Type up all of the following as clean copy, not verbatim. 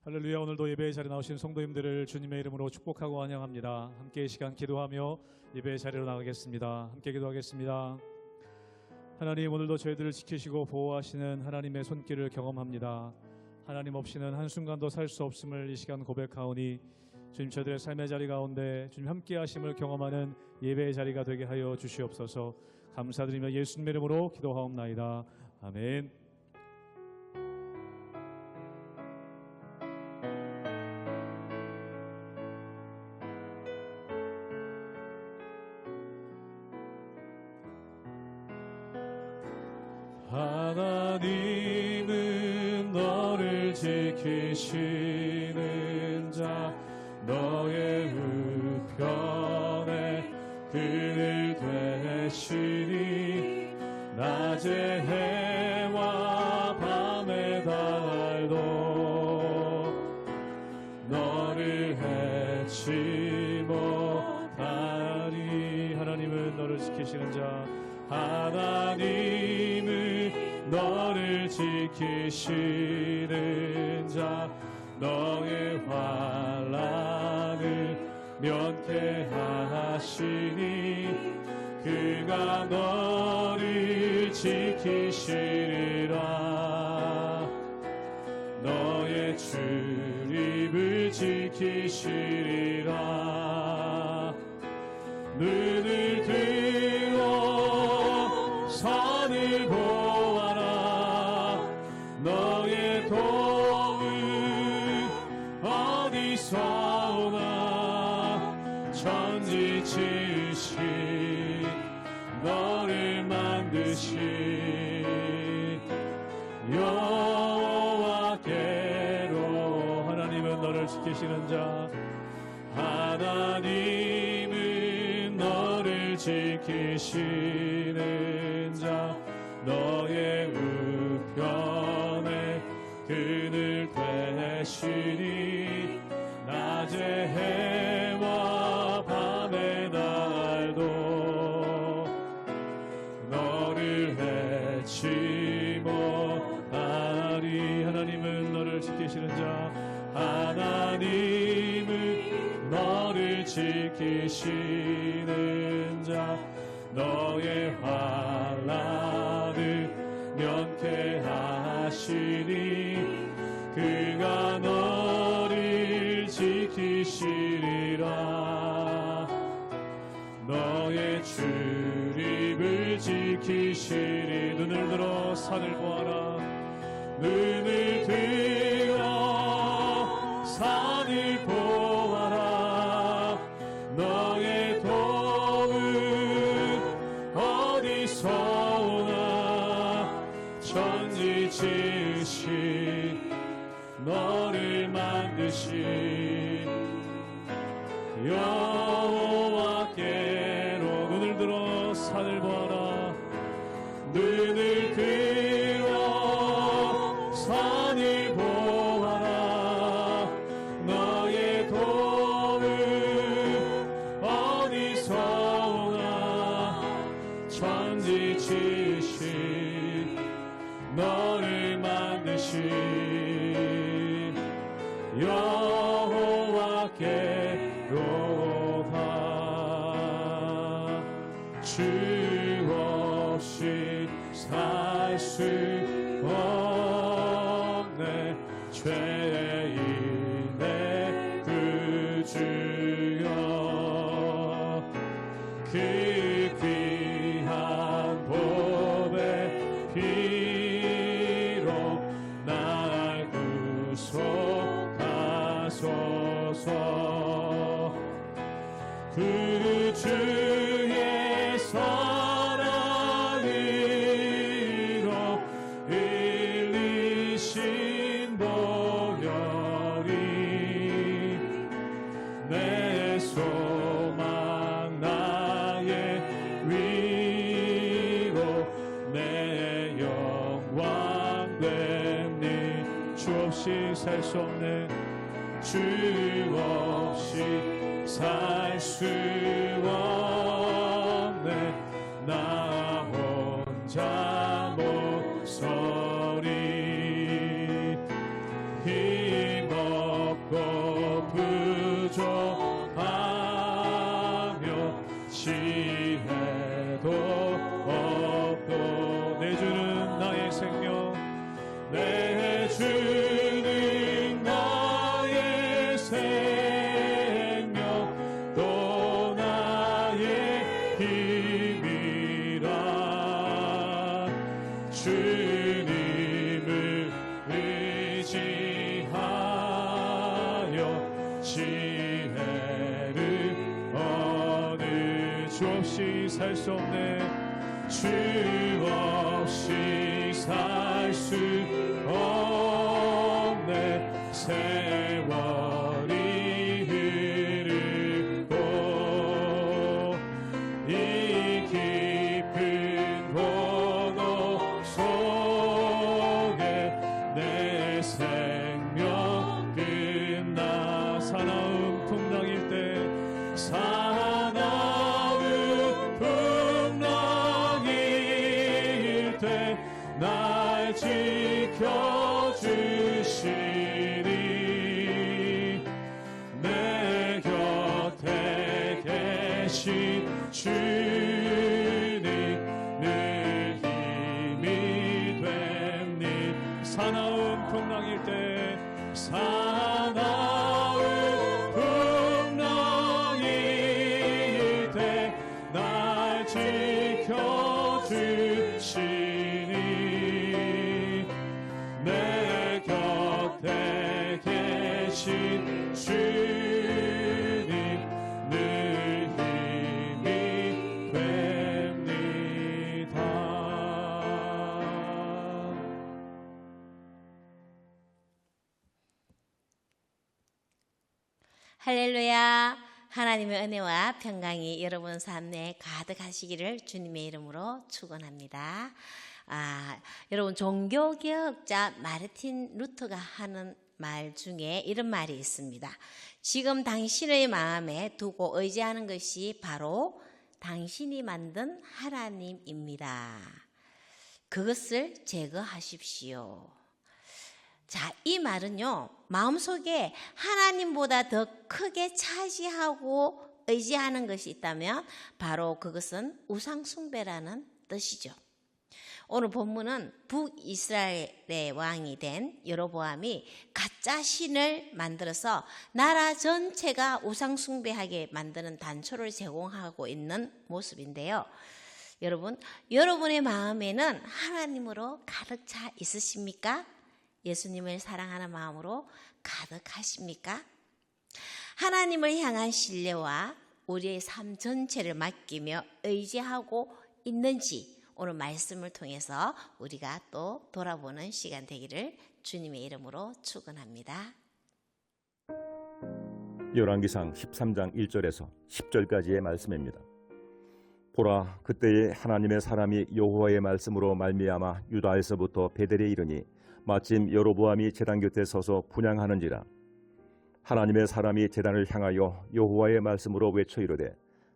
할렐루야. 오늘도 예배의 자리에 나오신 성도님들을 주님의 이름으로 축복하고 환영합니다. 함께 이 시간 기도하며 예배의 자리로 나가겠습니다. 함께 기도하겠습니다. 하나님, 오늘도 저희들을 지키시고 보호하시는 하나님의 손길을 경험합니다. 하나님 없이는 한순간도 살 수 없음을 이 시간 고백하오니 주님, 저희들의 삶의 자리 가운데 주님 함께 하심을 경험하는 예배의 자리가 되게 하여 주시옵소서. 감사드리며 예수님의 이름으로 기도하옵나이다. 아멘. 하나님은 너를 지키시는 자, 너의 우편에 그늘 되시니 낮의 해와 밤의 달도 너를 해치 못하리. 하나님은 너를 지키시는 자, 하나님은 너를 지키시는 자, 너의 환난을 면케하시니 그가 너를 지키시리라. 너의 출입을 지키시리라. 눈을 들어 산을 보아라. 너의 도움 어디서 오나. 천지 지으신 너를 만드신 여호와께로. 하나님은 너를 지키시는 자, 하나님은 너를 지키시는 자, 너의 우편에 그늘 되시니 낮의 해와 밤의 달도 너를 해치 못하리. 하나님은 너를 지키시는 자, 하나님은 너를 지키시는 자, 너의 환난을 면케하시니 그가 너를 지키시리라. 너의 출입을 지키시리. 눈을 들어 산을 보아라. 눈을 들어 산을 보아라. 너의 도움 어디서 오나. 천지 지으신 너를 만드신 여호와께로. 눈을 들어 산을 보아라. 눈을 들어 산을 보아라. 너의 도움 어디서 오나. 천지 지으신 너를 만드신 여호와께로다. 주 없이 살 수 없네. 죄인의 구주여, 그 귀한 보배 피로 날 구속하소서. 그 주의 사랑으로 일리신 보혈이 내 소망 나의 위로 내 영광 되니. 주 없이 살 수 없네. 주 없이 살 수 없네. 나 혼자 못 서리. 힘 내 주는 나의 생명 또 나의 힘이라. 주님을 의지하여 지혜를 얻을. 주 없이 살 수 없네. 주 없이 살 수 없네. 세월이 흐르고 이 깊은 고독 속에 내 생명 끝나. 사나운 풍랑일 때 날 지켜주시니 내 곁에 계신 주님 늘 힘이 됩니. 사나운 풍랑일 때 사나운 풍랑일 때 날 지켜주시니 내 곁에 계신 주님 늘 힘이 됩니다. 할렐루야. 하나님의 은혜와 평강이 여러분 삶에 가득하시기를 주님의 이름으로 축원합니다. 여러분, 종교개혁자 마르틴 루터가 하는 말 중에 이런 말이 있습니다. 지금 당신의 마음에 두고 의지하는 것이 바로 당신이 만든 하나님입니다. 그것을 제거하십시오. 자, 이 말은요, 마음속에 하나님보다 더 크게 차지하고 의지하는 것이 있다면 바로 그것은 우상숭배라는 뜻이죠. 오늘 본문은 북이스라엘의 왕이 된 여로보암이 가짜 신을 만들어서 나라 전체가 우상숭배하게 만드는 단초를 제공하고 있는 모습인데요. 여러분, 여러분의 마음에는 하나님으로 가득 차 있으십니까? 예수님을 사랑하는 마음으로 가득하십니까? 하나님을 향한 신뢰와 우리의 삶 전체를 맡기며 의지하고 있는지 오늘 말씀을 통해서 우리가 또 돌아보는 시간 되기를 주님의 이름으로 축원합니다. 열왕기상 13장 1절에서 10절까지의 말씀입니다. 보라, 그때에 하나님의 사람이 여호와의 말씀으로 말미암아 유다에서부터 베델에 이르니 마침 여로보암이 제단 곁에 서서 분향하는지라. 하나님의 사람이 제단을 향하여 여호와의 말씀으로 외쳐 이르되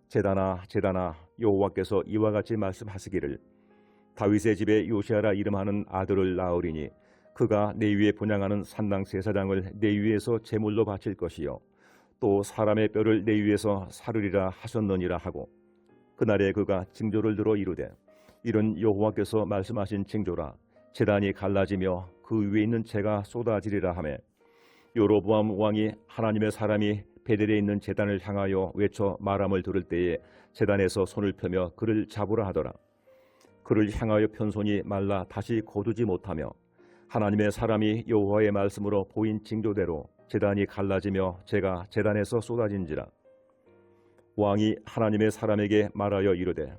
제단아 제단아 여호와께서 이와 같이 말씀하시기를 다윗의 집에 요시아라 이름하는 아들을 낳으리니 그가 내 위에 분향하는 산당 제사장을 내 위에서 제물로 바칠 것이요 또 사람의 뼈를 내 위에서 사르리라 하셨느니라 하고 그날에 그가 징조를 들어 이르되 이런 여호와께서 말씀하신 징조라 제단이 갈라지며 그 위에 있는 재가 쏟아지리라 하매 여로보암 왕이 하나님의 사람이 베델에 있는 제단을 향하여 외쳐 말함을 들을 때에 제단에서 손을 펴며 그를 잡으라 하더라. 그를 향하여 편 손이 말라 다시 거두지 못하며 하나님의 사람이 여호와의 말씀으로 보인 징조대로 제단이 갈라지며 재가 제단에서 쏟아진지라. 왕이 하나님의 사람에게 말하여 이르되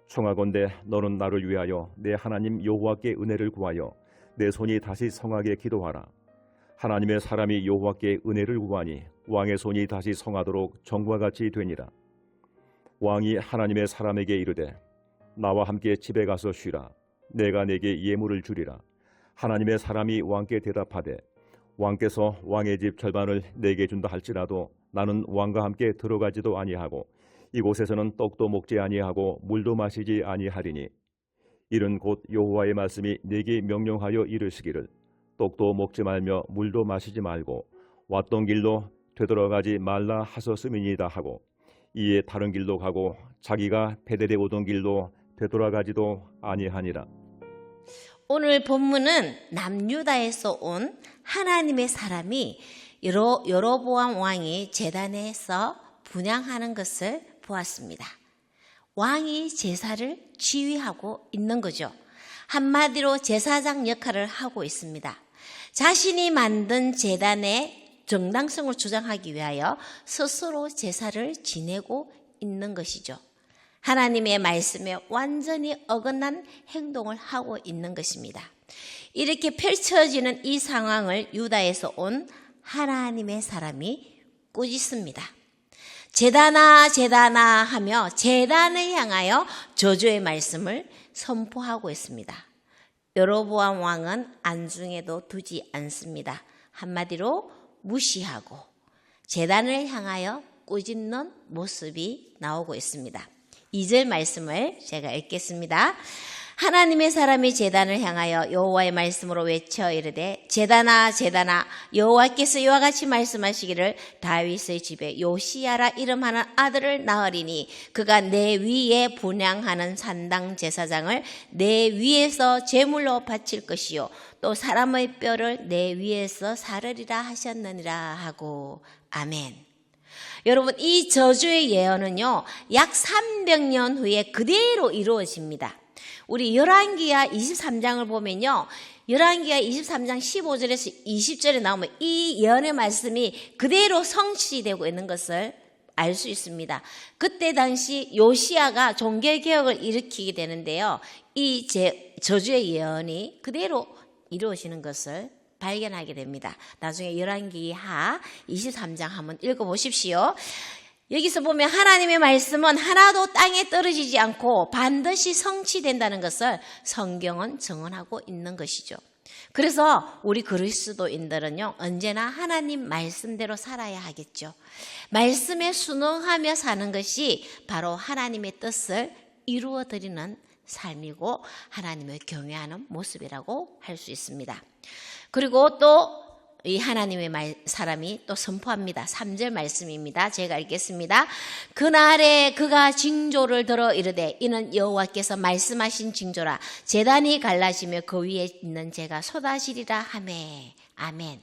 청하건대 너는 나를 위하여 내 하나님 여호와께 은혜를 구하여 내 손이 다시 성하게 기도하라. 하나님의 사람이 여호와께 은혜를 구하니 왕의 손이 다시 성하도록 전과 같이 되니라. 왕이 하나님의 사람에게 이르되 나와 함께 집에 가서 쉬라. 내가 내게 예물을 주리라. 하나님의 사람이 왕께 대답하되 왕께서 왕의 집 절반을 내게 준다 할지라도 나는 왕과 함께 들어가지도 아니하고 이곳에서는 떡도 먹지 아니하고 물도 마시지 아니하리니 이는 곧 여호와의 말씀이 내게 명령하여 이르시기를 떡도 먹지 말며 물도 마시지 말고 왔던 길로 되돌아가지 말라 하셨음이니이다 하고 이에 다른 길로 가고 자기가 베델에 오던 길로 되돌아가지도 아니하니라. 오늘 본문은 남유다에서 온 하나님의 사람이 여로보암 왕이 제단에서 분향하는 것을 보았습니다. 왕이 제사를 지휘하고 있는 거죠. 한마디로 제사장 역할을 하고 있습니다. 자신이 만든 제단의 정당성을 주장하기 위하여 스스로 제사를 지내고 있는 것이죠. 하나님의 말씀에 완전히 어긋난 행동을 하고 있는 것입니다. 이렇게 펼쳐지는 이 상황을 유다에서 온 하나님의 사람이 꾸짖습니다. 제단아 제단아 하며 제단을 향하여 저주의 말씀을 선포하고 있습니다. 여로보암 왕은 안중에도 두지 않습니다. 한마디로 무시하고 제단을 향하여 꾸짖는 모습이 나오고 있습니다. 2절 말씀을 제가 읽겠습니다. 하나님의 사람이 제단을 향하여 여호와의 말씀으로 외쳐 이르되 제단아 제단아 여호와께서 이와 같이 말씀하시기를 다윗의 집에 요시야라 이름하는 아들을 낳으리니 그가 내 위에 분향하는 산당 제사장을 내 위에서 제물로 바칠 것이요 또 사람의 뼈를 내 위에서 사르리라 하셨느니라 하고 아멘. 여러분 이 저주의 예언은요 약 300년 후에 그대로 이루어집니다. 우리 열왕기하 23장을 보면요. 열왕기하 23장 15절에서 20절에 나오면 이 예언의 말씀이 그대로 성취되고 있는 것을 알 수 있습니다. 그때 당시 요시야가 종교개혁을 일으키게 되는데요. 이 저주의 예언이 그대로 이루어지는 것을 발견하게 됩니다. 나중에 열왕기하 23장 한번 읽어보십시오. 여기서 보면 하나님의 말씀은 하나도 땅에 떨어지지 않고 반드시 성취된다는 것을 성경은 증언하고 있는 것이죠. 그래서 우리 그리스도인들은요 언제나 하나님 말씀대로 살아야 하겠죠. 말씀에 순응하며 사는 것이 바로 하나님의 뜻을 이루어드리는 삶이고 하나님을 경외하는 모습이라고 할 수 있습니다. 그리고 또 이 하나님의 사람이 또 선포합니다. 3절 말씀입니다. 제가 읽겠습니다. 그날에 그가 징조를 들어 이르되 이는 여호와께서 말씀하신 징조라 제단이 갈라지며 그 위에 있는 재가 쏟아지리라 하매 아멘.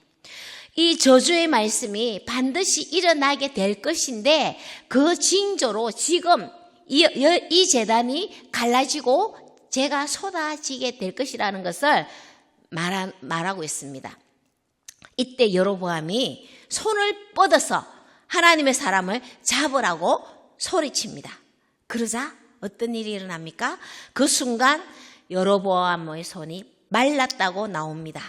이 저주의 말씀이 반드시 일어나게 될 것인데 그 징조로 지금 이 제단이 갈라지고 재가 쏟아지게 될 것이라는 것을 말하고 있습니다. 이때 여로보암이 손을 뻗어서 하나님의 사람을 잡으라고 소리칩니다. 그러자 어떤 일이 일어납니까? 그 순간 여로보암의 손이 말랐다고 나옵니다.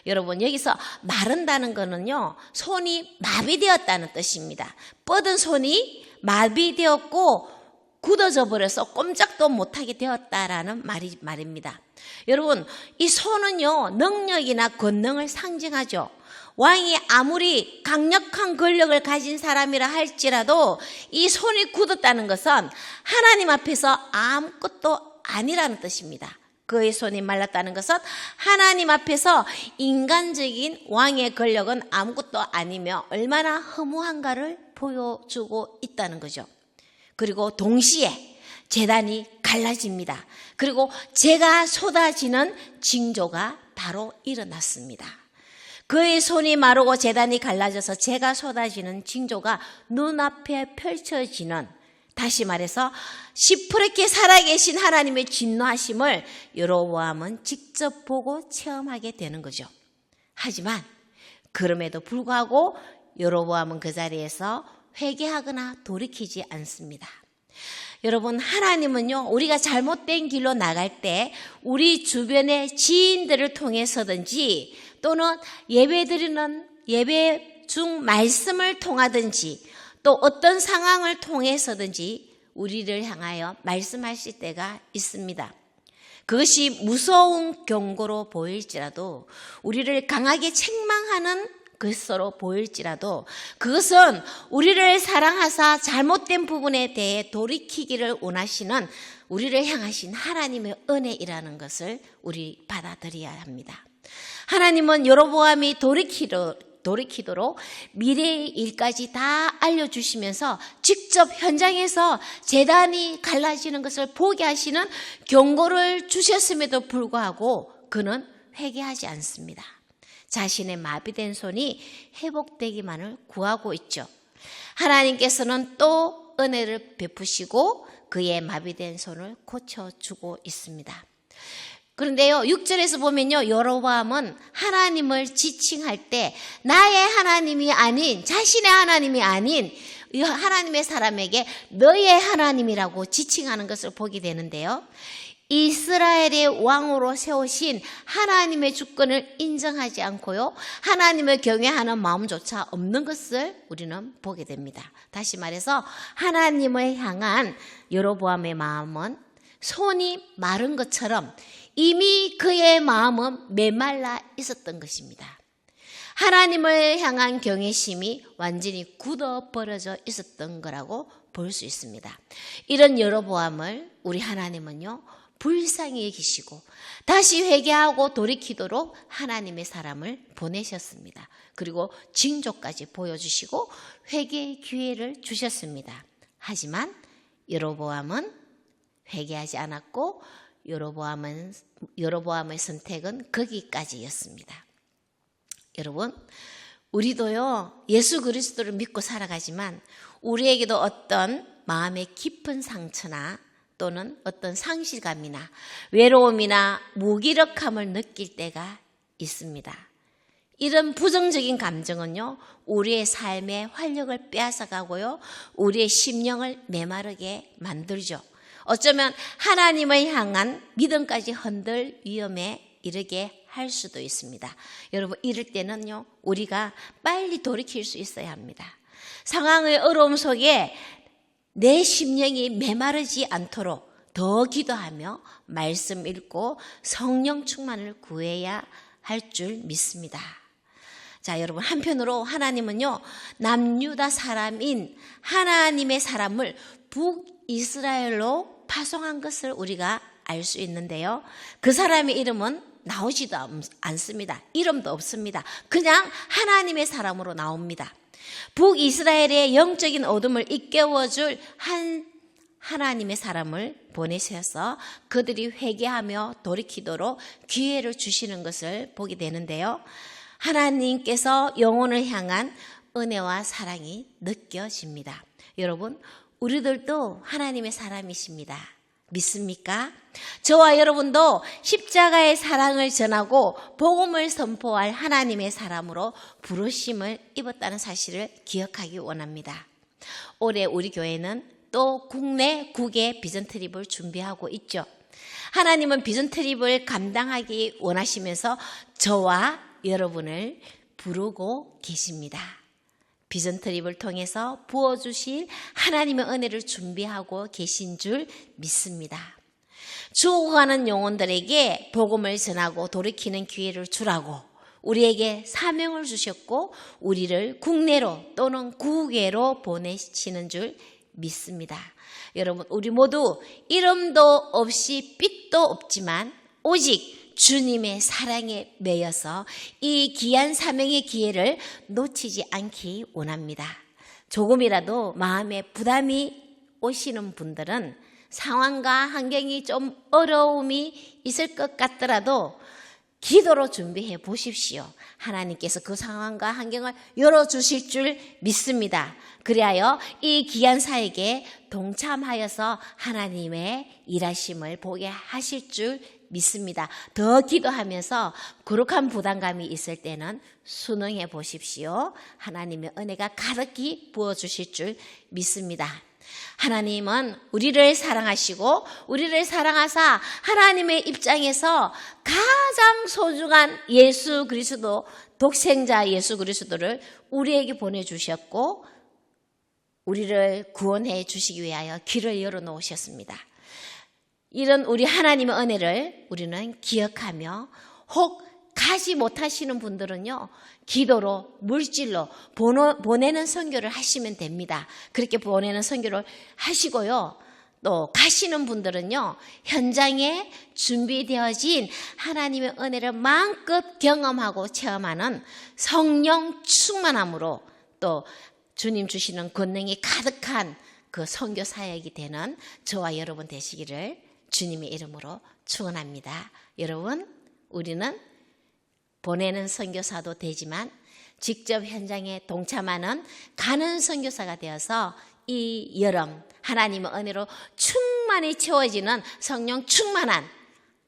여러분 여기서 마른다는 거는요 손이 마비되었다는 뜻입니다. 뻗은 손이 마비되었고 굳어져 버려서 꼼짝도 못하게 되었다라는 말입니다. 여러분 이 손은요 능력이나 권능을 상징하죠. 왕이 아무리 강력한 권력을 가진 사람이라 할지라도 이 손이 굳었다는 것은 하나님 앞에서 아무것도 아니라는 뜻입니다. 그의 손이 말랐다는 것은 하나님 앞에서 인간적인 왕의 권력은 아무것도 아니며 얼마나 허무한가를 보여주고 있다는 거죠. 그리고 동시에 제단이 갈라집니다. 그리고 재가 쏟아지는 징조가 바로 일어났습니다. 그의 손이 마르고 제단이 갈라져서 재가 쏟아지는 징조가 눈앞에 펼쳐지는, 다시 말해서 시퍼렇게 살아계신 하나님의 진노하심을 여로보암은 직접 보고 체험하게 되는 거죠. 하지만 그럼에도 불구하고 여로보암은 그 자리에서 회개하거나 돌이키지 않습니다. 여러분 하나님은요 우리가 잘못된 길로 나갈 때 우리 주변의 지인들을 통해서든지 또는 예배드리는 예배 중 말씀을 통하든지 또 어떤 상황을 통해서든지 우리를 향하여 말씀하실 때가 있습니다. 그것이 무서운 경고로 보일지라도 우리를 강하게 책망하는 것으로 보일지라도 그것은 우리를 사랑하사 잘못된 부분에 대해 돌이키기를 원하시는 우리를 향하신 하나님의 은혜이라는 것을 우리 받아들여야 합니다. 하나님은 여로보암이 돌이키도록 미래의 일까지 다 알려주시면서 직접 현장에서 제단이 갈라지는 것을 보게 하시는 경고를 주셨음에도 불구하고 그는 회개하지 않습니다. 자신의 마비된 손이 회복되기만을 구하고 있죠. 하나님께서는 또 은혜를 베푸시고 그의 마비된 손을 고쳐주고 있습니다. 그런데요, 6절에서 보면요, 여로보암은 하나님을 지칭할 때 나의 하나님이 아닌, 자신의 하나님이 아닌 하나님의 사람에게 너의 하나님이라고 지칭하는 것을 보게 되는데요, 이스라엘의 왕으로 세우신 하나님의 주권을 인정하지 않고요, 하나님을 경외하는 마음조차 없는 것을 우리는 보게 됩니다. 다시 말해서 하나님을 향한 여로보암의 마음은 손이 마른 것처럼 이미 그의 마음은 메말라 있었던 것입니다. 하나님을 향한 경외심이 완전히 굳어버려져 있었던 거라고 볼 수 있습니다. 이런 여로보암을 우리 하나님은요, 불쌍히 여기시고 다시 회개하고 돌이키도록 하나님의 사람을 보내셨습니다. 그리고 징조까지 보여주시고 회개의 기회를 주셨습니다. 하지만 여로보암은 회개하지 않았고 여로보암의 선택은 거기까지였습니다. 여러분, 우리도요, 예수 그리스도를 믿고 살아가지만 우리에게도 어떤 마음의 깊은 상처나 또는 어떤 상실감이나 외로움이나 무기력함을 느낄 때가 있습니다. 이런 부정적인 감정은요, 우리의 삶의 활력을 빼앗아가고요, 우리의 심령을 메마르게 만들죠. 어쩌면 하나님을 향한 믿음까지 흔들 위험에 이르게 할 수도 있습니다. 여러분, 이럴 때는요, 우리가 빨리 돌이킬 수 있어야 합니다. 상황의 어려움 속에 내 심령이 메마르지 않도록 더 기도하며 말씀 읽고 성령 충만을 구해야 할 줄 믿습니다. 자, 여러분, 한편으로 하나님은요, 남유다 사람인 하나님의 사람을 북이스라엘로 파송한 것을 우리가 알 수 있는데요, 그 사람의 이름은 나오지도 않습니다. 이름도 없습니다. 그냥 하나님의 사람으로 나옵니다. 북이스라엘의 영적인 어둠을 일깨워줄 하나님의 사람을 보내셔서 그들이 회개하며 돌이키도록 기회를 주시는 것을 보게 되는데요, 하나님께서 영혼을 향한 은혜와 사랑이 느껴집니다. 여러분, 우리들도 하나님의 사람이십니다. 믿습니까? 저와 여러분도 십자가의 사랑을 전하고 복음을 선포할 하나님의 사람으로 부르심을 입었다는 사실을 기억하기 원합니다. 올해 우리 교회는 또 국내 국외 비전 트립을 준비하고 있죠. 하나님은 비전 트립을 감당하기 원하시면서 저와 여러분을 부르고 계십니다. 비전 트립을 통해서 부어주실 하나님의 은혜를 준비하고 계신 줄 믿습니다. 죽어가는 영혼들에게 복음을 전하고 돌이키는 기회를 주라고 우리에게 사명을 주셨고 우리를 국내로 또는 국외로 보내시는 줄 믿습니다. 여러분, 우리 모두 이름도 없이 삐도 없지만 오직 주님의 사랑에 매여서 이 귀한 사명의 기회를 놓치지 않기 원합니다. 조금이라도 마음에 부담이 오시는 분들은 상황과 환경이 좀 어려움이 있을 것 같더라도 기도로 준비해 보십시오. 하나님께서 그 상황과 환경을 열어주실 줄 믿습니다. 그리하여 이 귀한 사역에 동참하여서 하나님의 일하심을 보게 하실 줄 믿습니다. 더 기도하면서 거룩한 부담감이 있을 때는 순응해 보십시오. 하나님의 은혜가 가득히 부어주실 줄 믿습니다. 하나님은 우리를 사랑하시고 우리를 사랑하사 하나님의 입장에서 가장 소중한 예수 그리스도, 독생자 예수 그리스도를 우리에게 보내주셨고 우리를 구원해 주시기 위하여 길을 열어놓으셨습니다. 이런 우리 하나님의 은혜를 우리는 기억하며 혹 가지 못하시는 분들은요, 기도로 물질로 보내는 선교를 하시면 됩니다. 그렇게 보내는 선교를 하시고요, 또 가시는 분들은요, 현장에 준비되어진 하나님의 은혜를 마음껏 경험하고 체험하는 성령 충만함으로 또 주님 주시는 권능이 가득한 그 선교 사역이 되는 저와 여러분 되시기를 주님의 이름으로 축원합니다. 여러분, 우리는 보내는 선교사도 되지만 직접 현장에 동참하는 가는 선교사가 되어서 이 여름 하나님의 은혜로 충만히 채워지는 성령 충만한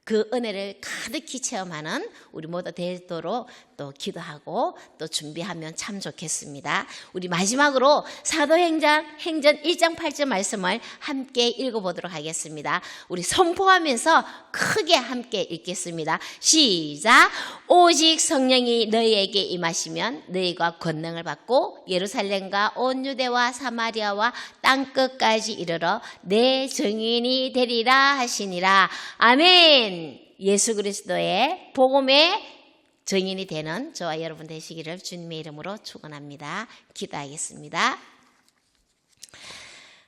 그 은혜를 가득히 체험하는 우리 모두 되도록 또 기도하고 또 준비하면 참 좋겠습니다. 우리 마지막으로 사도행전 1장 8절 말씀을 함께 읽어보도록 하겠습니다. 우리 선포하면서 크게 함께 읽겠습니다. 시작. 오직 성령이 너희에게 임하시면 너희가 권능을 받고 예루살렘과 온 유대와 사마리아와 땅끝까지 이르러 내 증인이 되리라 하시니라. 아멘. 예수 그리스도의 복음의 증인이 되는 저와 여러분 되시기를 주님의 이름으로 축원합니다. 기도하겠습니다.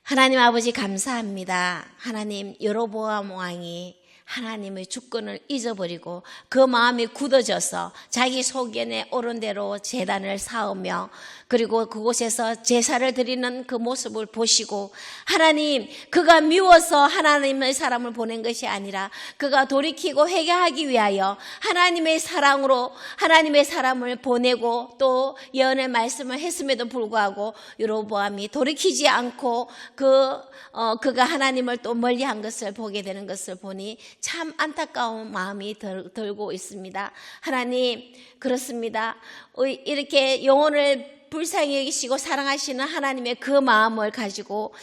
하나님 아버지 감사합니다. 하나님 여로보암 왕이 하나님의 주권을 잊어버리고 그 마음이 굳어져서 자기 소견에 오른 대로 제단을 쌓으며 그리고 그곳에서 제사를 드리는 그 모습을 보시고 하나님 그가 미워서 하나님의 사람을 보낸 것이 아니라 그가 돌이키고 회개하기 위하여 하나님의 사랑으로 하나님의 사람을 보내고 또 예언의 말씀을 했음에도 불구하고 여로보암이 돌이키지 않고 그가 하나님을 또 멀리한 것을 보게 되는 것을 보니 참 안타까운 마음이 들고 있습니다. 하나님 그렇습니다. 이렇게 영혼을 불쌍히 여기시고 사랑하시는 하나님의 그 마음을 가지고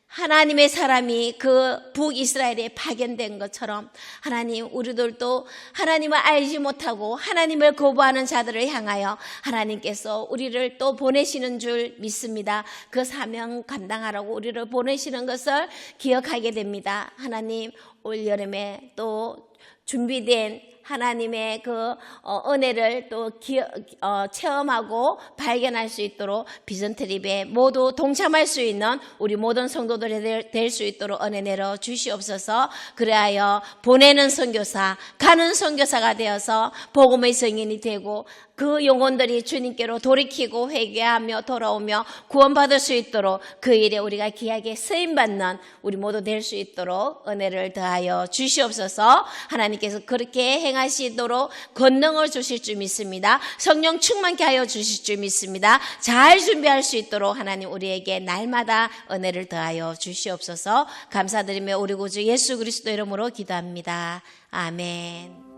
하나님의 사람이 그 북이스라엘에 파견된 것처럼 하나님 우리들도 하나님을 알지 못하고 하나님을 거부하는 자들을 향하여 하나님께서 우리를 또 보내시는 줄 믿습니다. 그 사명 감당하라고 우리를 보내시는 것을 기억하게 됩니다. 하나님 올 여름에 또 준비된 하나님의 그 은혜를 또 체험하고 발견할 수 있도록 비전 트립에 모두 동참할 수 있는 우리 모든 성도들이 될 수 있도록 은혜 내려 주시옵소서. 그래야 보내는 선교사, 가는 선교사가 되어서 복음의 증인이 되고 그 영혼들이 주님께로 돌이키고 회개하며 돌아오며 구원받을 수 있도록 그 일에 우리가 귀하게 쓰임받는 우리 모두 될 수 있도록 은혜를 더하여 주시옵소서. 하나님께서 그렇게 행하시도록 권능을 주실 줄 믿습니다. 성령 충만케 하여 주실 줄 믿습니다. 잘 준비할 수 있도록 하나님 우리에게 날마다 은혜를 더하여 주시옵소서. 감사드리며 우리 구주 예수 그리스도 이름으로 기도합니다. 아멘.